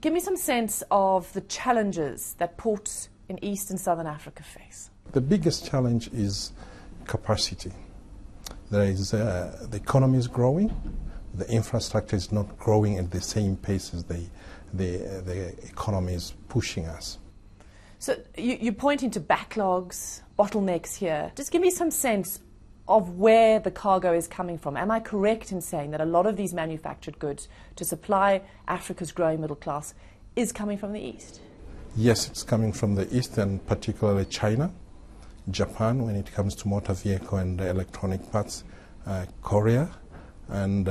Give me some sense of the challenges that ports in East and Southern Africa face. The biggest challenge is capacity. There is, the economy is growing, the infrastructure is not growing at the same pace as the economy is pushing us. So you're pointing to backlogs, bottlenecks here. Just give me some sense of where the cargo is coming from. Am I correct in saying that a lot of these manufactured goods to supply Africa's growing middle class is coming from the East? Yes, it's coming from the East, and particularly China, Japan when it comes to motor vehicle and electronic parts, Korea and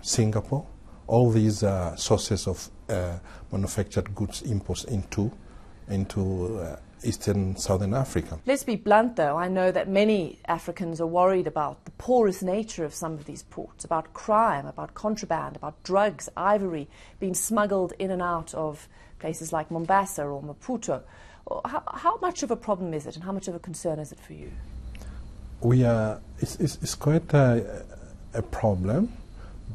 Singapore. All these are sources of manufactured goods imports into Eastern Southern Africa. Let's be blunt though, I know that many Africans are worried about the porous nature of some of these ports, about crime, about contraband, about drugs, ivory being smuggled in and out of places like Mombasa or Maputo. How much of a problem is it, and how much of a concern is it for you? It's quite a problem,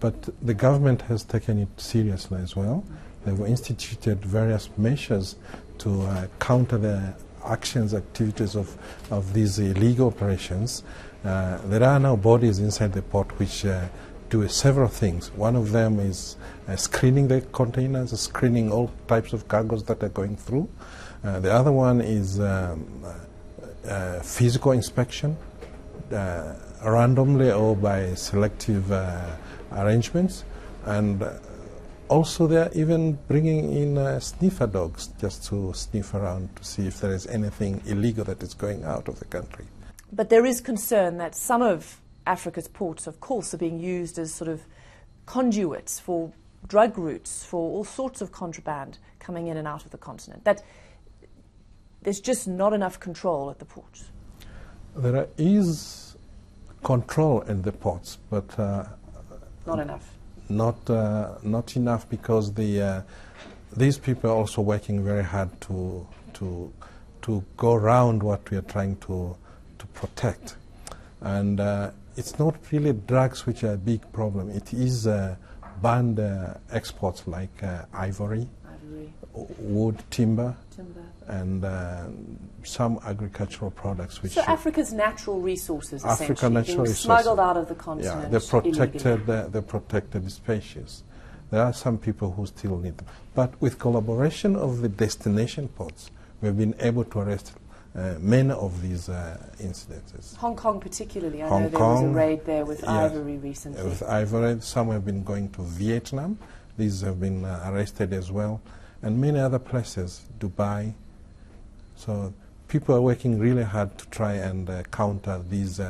but the government has taken it seriously as well. They've instituted various measures to counter the activities of these illegal operations. There are now bodies inside the port which do several things. One of them is screening the containers, screening all types of cargoes that are going through. The other one is physical inspection, randomly or by selective arrangements, and also they are even bringing in sniffer dogs just to sniff around to see if there is anything illegal that is going out of the country. But there is concern that some of Africa's ports, of course, are being used as sort of conduits for drug routes, for all sorts of contraband coming in and out of the continent, that there's just not enough control at the ports. There is control in the ports, but not enough. Not enough, because these people are also working very hard to go around what we are trying to protect, and it's not really drugs which are a big problem. It is banned exports like ivory, wood, timber, and some agricultural products. Which so Africa's natural resources, being smuggled out of the continent. Yeah, they're protected species. There are some people who still need them. But with collaboration of the destination ports, we've been able to arrest many of these incidences. Hong Kong particularly, I know there was a raid there with ivory recently. With ivory, some have been going to Vietnam. These have been arrested as well. And many other places, Dubai. So people are working really hard to try and counter these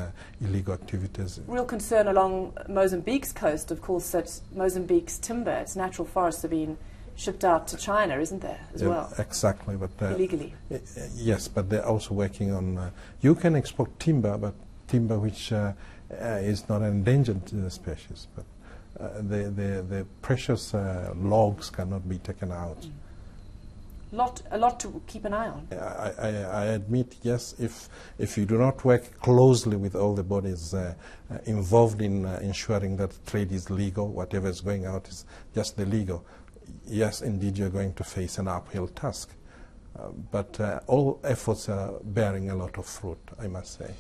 illegal activities. Real concern along Mozambique's coast, of course, that Mozambique's timber, its natural forests, are being shipped out to China, isn't there, as well? Exactly. But illegally? Yes, but they're also working on... you can export timber, but timber which is not an endangered species. But the precious logs cannot be taken out. A lot to keep an eye on. I admit, yes, if you do not work closely with all the bodies involved in ensuring that trade is legal, whatever is going out is just the legal, yes, indeed, you're going to face an uphill task. But all efforts are bearing a lot of fruit, I must say.